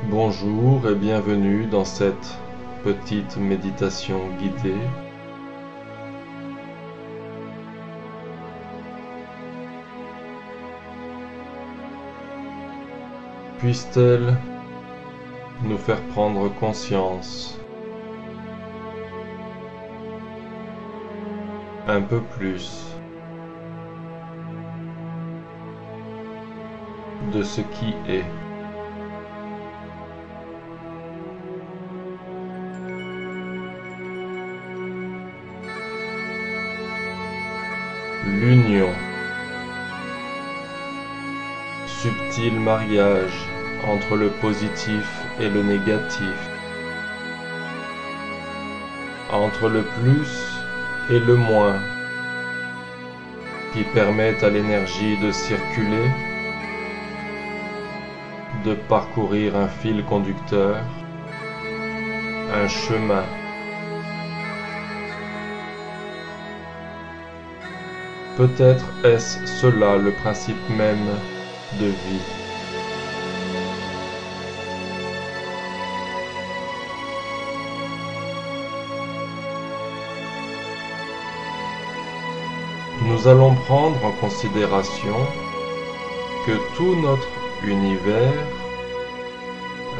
Bonjour et bienvenue dans cette petite méditation guidée. Puisse-t-elle nous faire prendre conscience un peu plus de ce qui est. L'union, subtil mariage entre le positif et le négatif, entre le plus et le moins, qui permettent à l'énergie de circuler, de parcourir un fil conducteur, un chemin. Peut-être est-ce cela le principe même de vie. Nous allons prendre en considération que tout notre univers,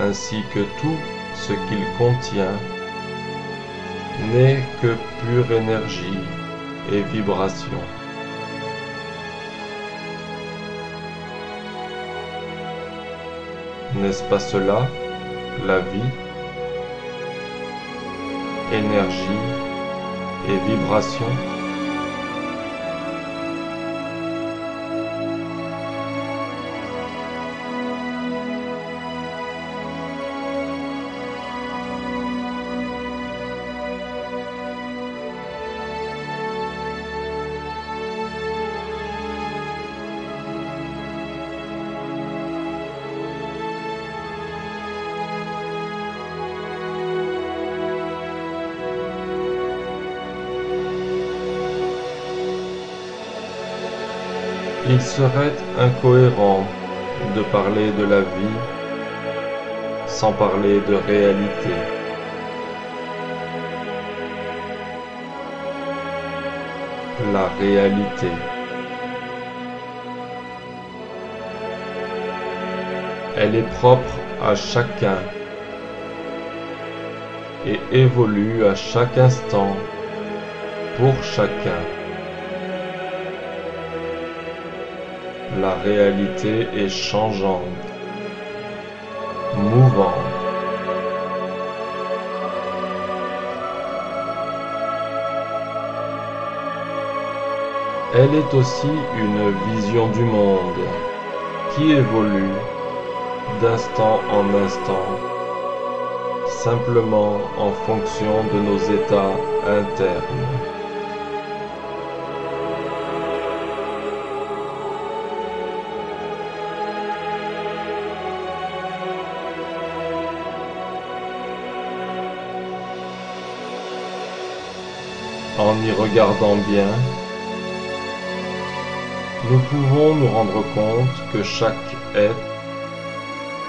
ainsi que tout ce qu'il contient, n'est que pure énergie et vibration. N'est-ce pas cela, la vie, énergie et vibration? Il serait incohérent de parler de la vie sans parler de réalité. La réalité. Elle est propre à chacun et évolue à chaque instant pour chacun. La réalité est changeante, mouvante. Elle est aussi une vision du monde qui évolue d'instant en instant, simplement en fonction de nos états internes. En y regardant bien, nous pouvons nous rendre compte que chaque être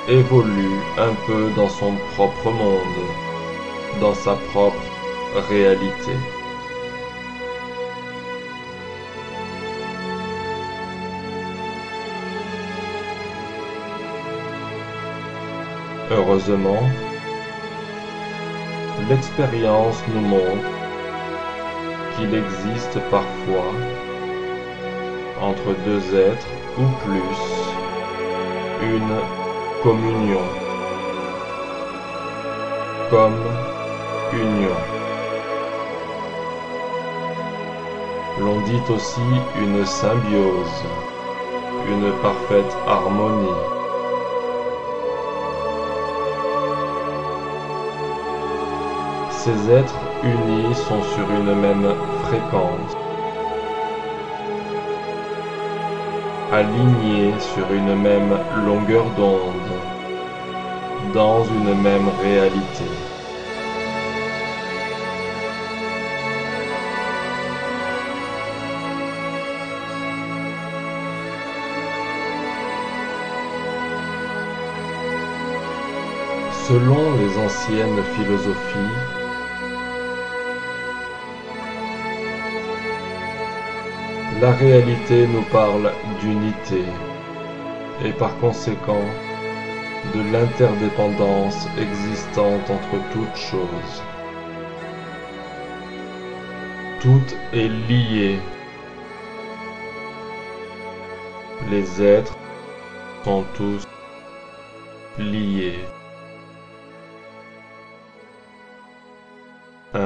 évolue un peu dans son propre monde, dans sa propre réalité. Heureusement, l'expérience nous montre qu'il existe parfois, entre deux êtres ou plus, une communion, comme union. L'on dit aussi une symbiose, une parfaite harmonie. Ces êtres unis sont sur une même fréquence, alignés sur une même longueur d'onde, dans une même réalité. Selon les anciennes philosophies, la réalité nous parle d'unité et par conséquent de l'interdépendance existante entre toutes choses. Tout est lié. Les êtres sont tous liés. 1.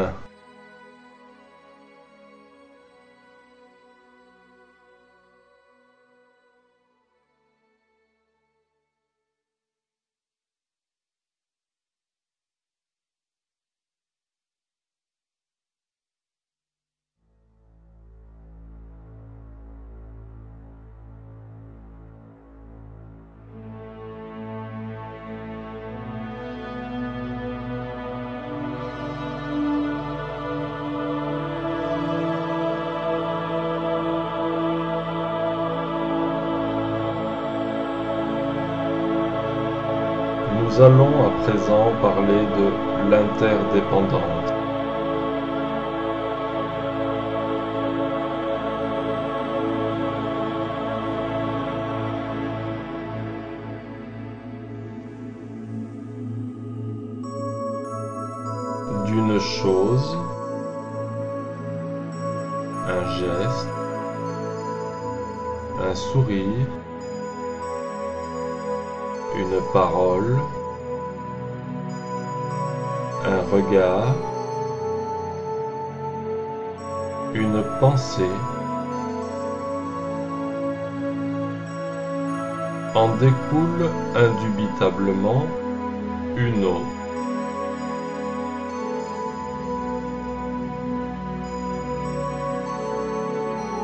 Nous allons à présent parler de l'interdépendance. D'une chose, un geste, un sourire, une parole, un regard, une pensée, en découle indubitablement une autre.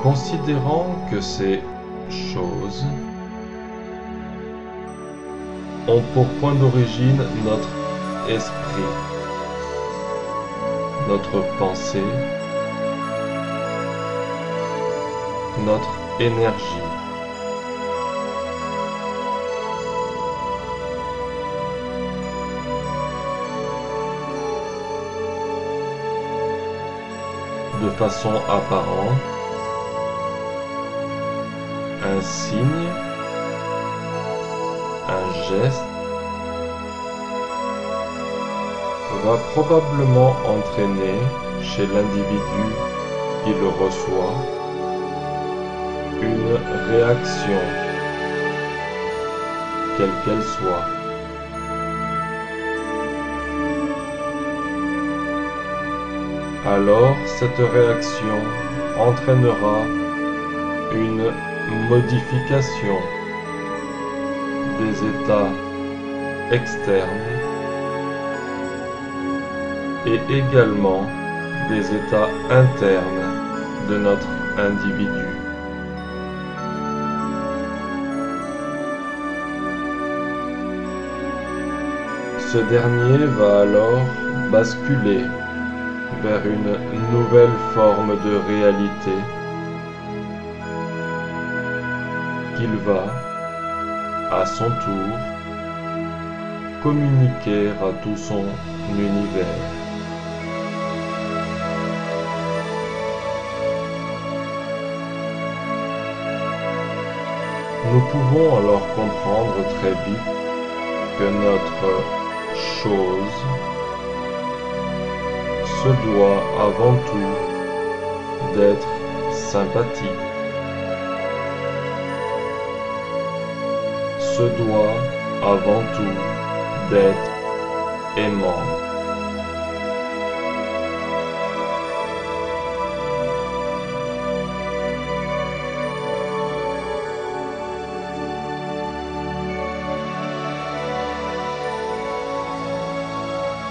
Considérant que ces choses ont pour point d'origine notre esprit, notre pensée, notre énergie. De façon apparente, un signe, un geste va probablement entraîner chez l'individu qui le reçoit une réaction, quelle qu'elle soit. Alors cette réaction entraînera une modification des états externes et également des états internes de notre individu. Ce dernier va alors basculer vers une nouvelle forme de réalité qu'il va, à son tour, communiquer à tout son univers. Nous pouvons alors comprendre très vite que notre chose se doit avant tout d'être sympathique, se doit avant tout d'être aimant.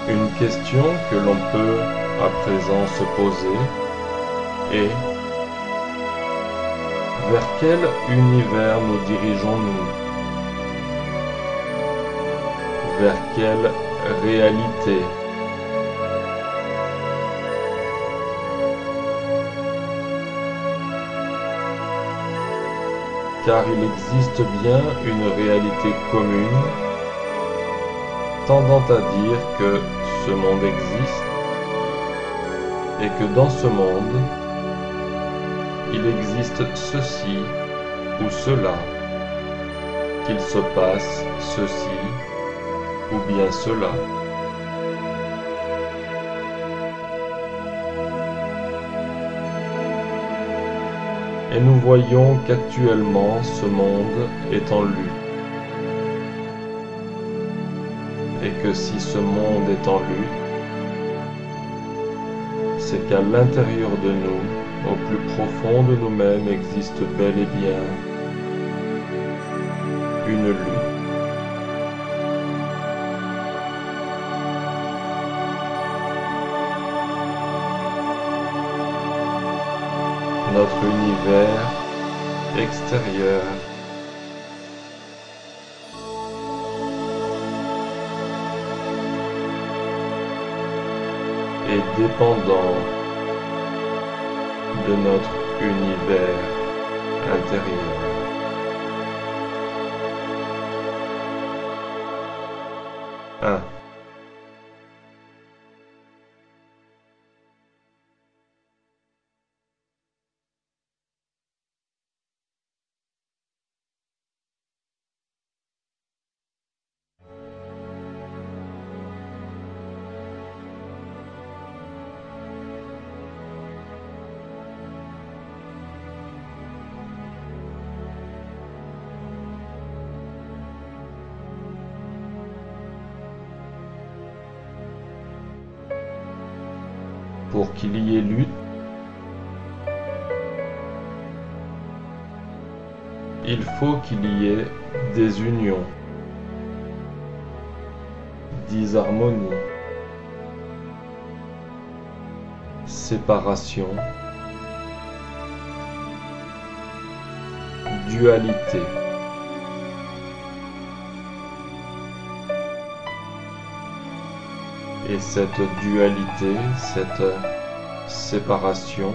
Une question que l'on peut à présent se poser est: vers quel univers nous dirigeons-nous? Vers quelle réalité? Car il existe bien une réalité commune tendant à dire que ce monde existe et que dans ce monde, il existe ceci ou cela, qu'il se passe ceci ou bien cela. Et nous voyons qu'actuellement ce monde est en lutte. Et que si ce monde est en lutte, c'est qu'à l'intérieur de nous, au plus profond de nous-mêmes, existe bel et bien une lutte. Notre univers extérieur est dépendant de notre univers intérieur. Un. Pour qu'il y ait lutte, il faut qu'il y ait des unions, disharmonie, séparation, dualité. Et cette dualité, cette séparation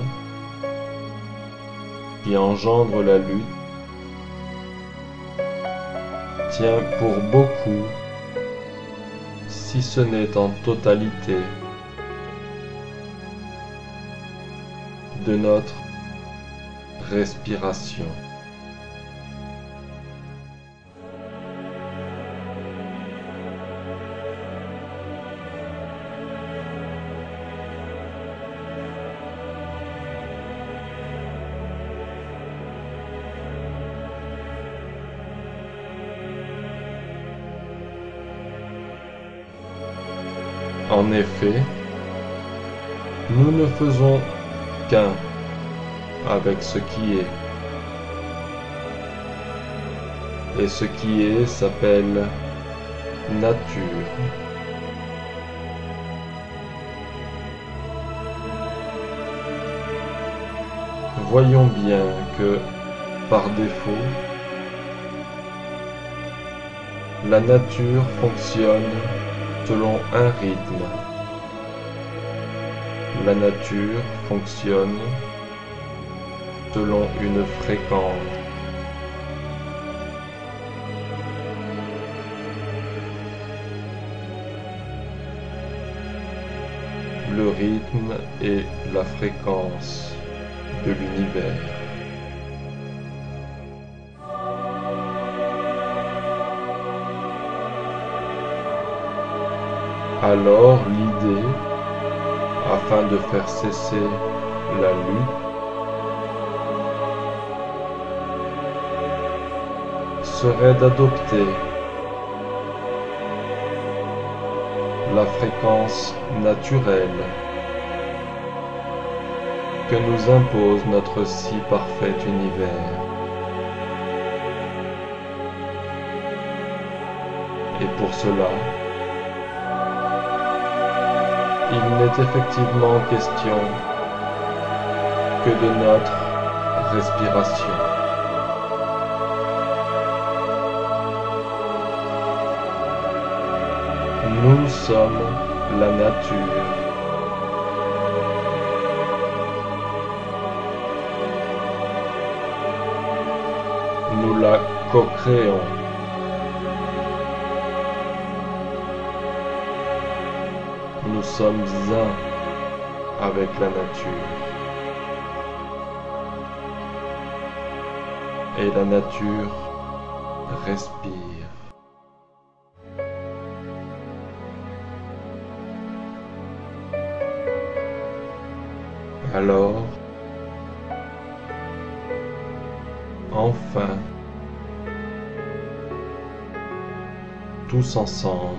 qui engendre la lutte, tient pour beaucoup, si ce n'est en totalité, de notre respiration. En effet, nous ne faisons qu'un avec ce qui est. Et ce qui est s'appelle nature. Voyons bien que, par défaut, la nature fonctionne selon un rythme. La nature fonctionne selon une fréquence. Le rythme est la fréquence de l'univers. Alors l'idée, afin de faire cesser la lutte, serait d'adopter la fréquence naturelle que nous impose notre si parfait univers. Et pour cela, il n'est effectivement question que de notre respiration. Nous sommes la nature. Nous la co-créons. nous sommes un avec la nature. Et la nature respire. Alors, enfin, tous ensemble,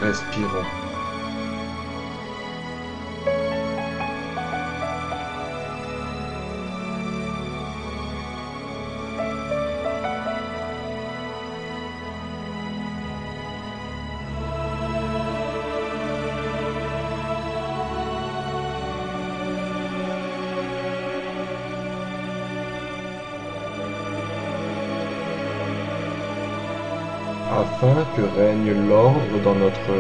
respirons. Afin que règne l'ordre dans notre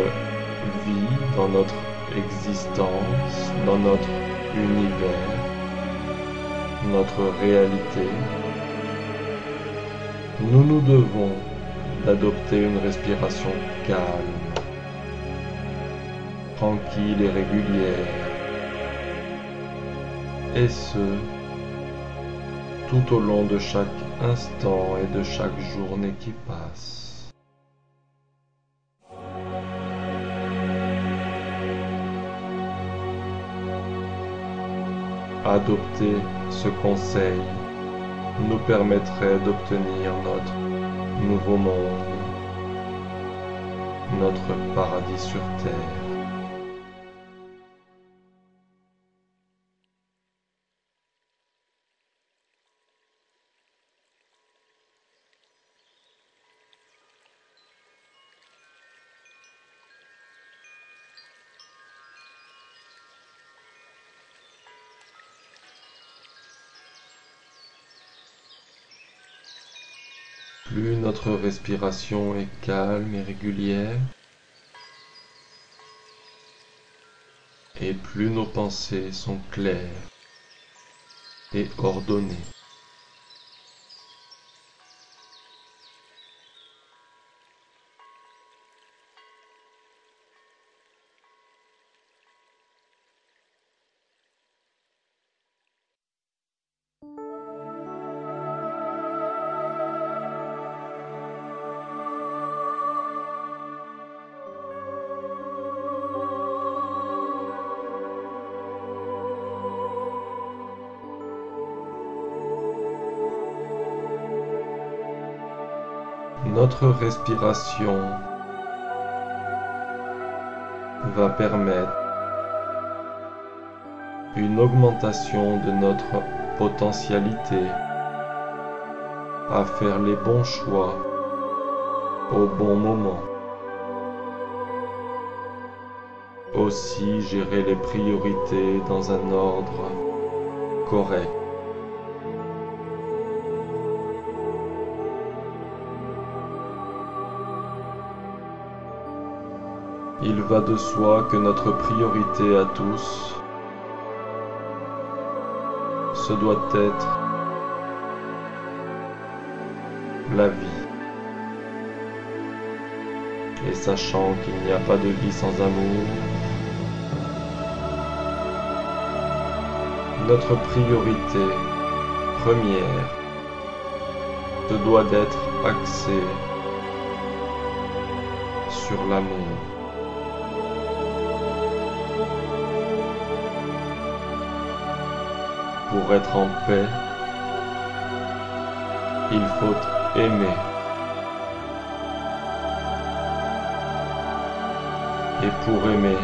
vie, dans notre existence, dans notre univers, notre réalité, nous nous devons d'adopter une respiration calme, tranquille et régulière, et ce, tout au long de chaque instant et de chaque journée qui passe. Adopter ce conseil nous permettrait d'obtenir notre nouveau monde, notre paradis sur terre. Plus notre respiration est calme et régulière, et plus nos pensées sont claires et ordonnées. Notre respiration va permettre une augmentation de notre potentialité à faire les bons choix au bon moment. Aussi gérer les priorités dans un ordre correct. Il va de soi que notre priorité à tous, ce doit être la vie. Et sachant qu'il n'y a pas de vie sans amour, notre priorité première se doit d'être axée sur l'amour. Pour être en paix, il faut aimer. Et pour aimer,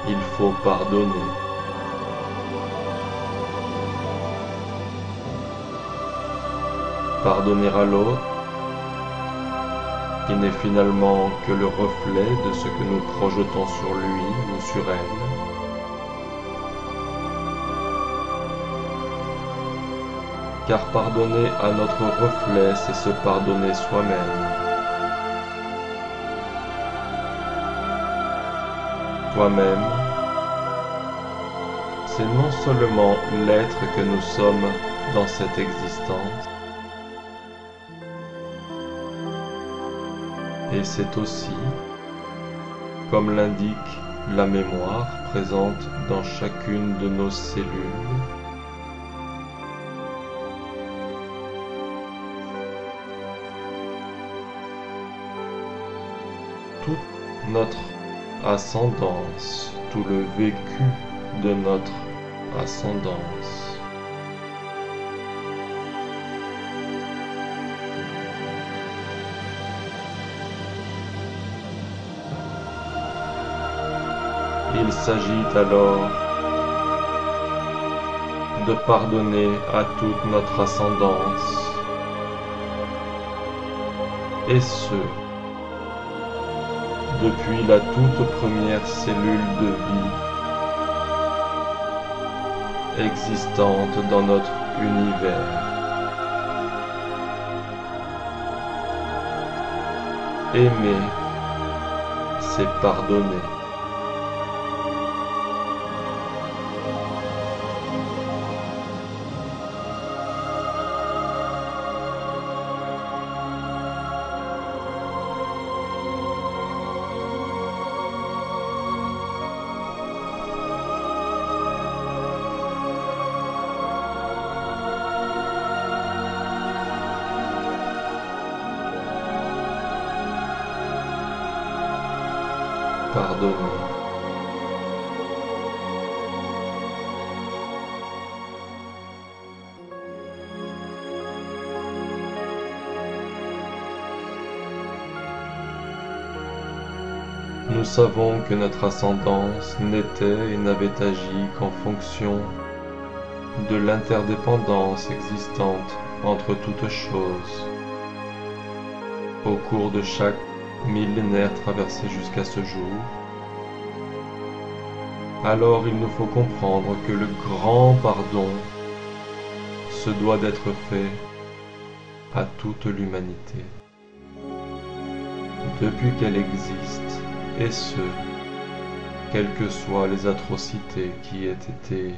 il faut pardonner. Pardonner à l'autre, qui n'est finalement que le reflet de ce que nous projetons sur lui ou sur elle. Car pardonner à notre reflet, c'est se pardonner soi-même. Toi-même, c'est non seulement l'être que nous sommes dans cette existence, Et c'est aussi, comme l'indique la mémoire présente dans chacune de nos cellules, toute notre ascendance, tout le vécu de notre ascendance. Il s'agit alors de pardonner à toute notre ascendance, et ce, depuis la toute première cellule de vie existante dans notre univers. Aimer, c'est pardonner. Pardonner. Nous savons que notre ascendance n'était et n'avait agi qu'en fonction de l'interdépendance existante entre toutes choses au cours de chaque millénaire traversé jusqu'à ce jour. Alors il nous faut comprendre que le grand pardon se doit d'être fait à toute l'humanité, depuis qu'elle existe, et ce, quelles que soient les atrocités qui aient été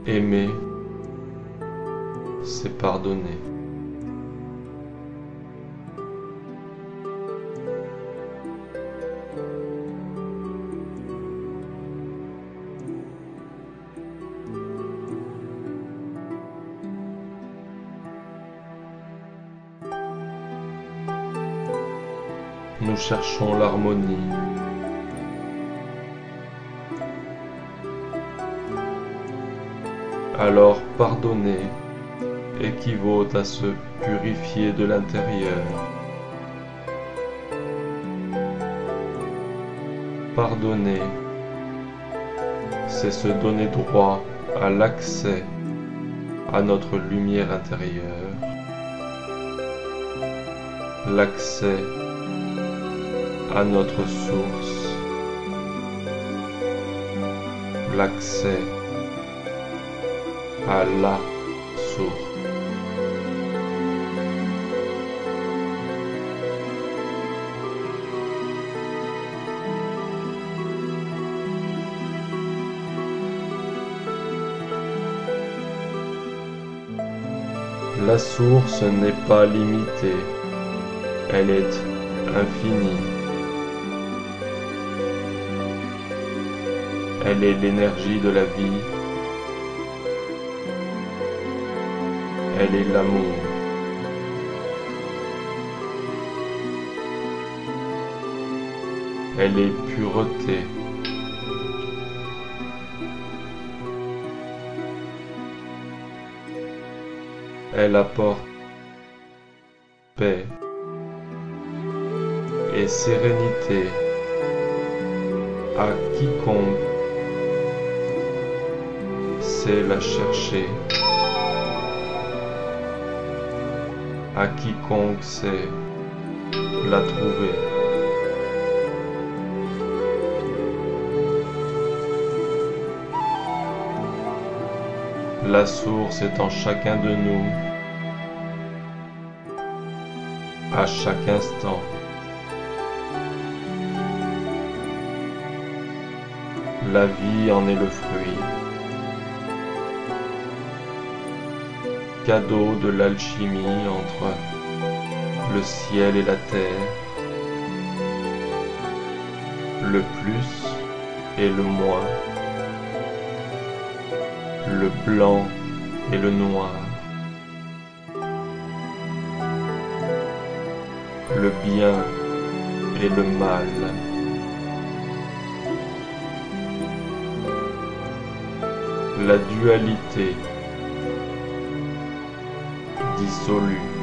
aimer, c'est pardonner. Nous cherchons l'harmonie. Alors pardonner équivaut à se purifier de l'intérieur. Pardonner, c'est se donner droit à l'accès à notre lumière intérieure, l'accès à notre source, l'accès à la source. La source n'est pas limitée, elle est infinie. Elle est l'énergie de la vie. Elle est l'amour. Elle est pureté. Elle apporte paix et sérénité à quiconque sait la chercher. à quiconque sait la trouver. La source est en chacun de nous, à chaque instant. La vie en est le fruit, cadeau de l'alchimie entre le ciel et la terre, le plus et le moins, le blanc et le noir, le bien et le mal. La dualité dissolue.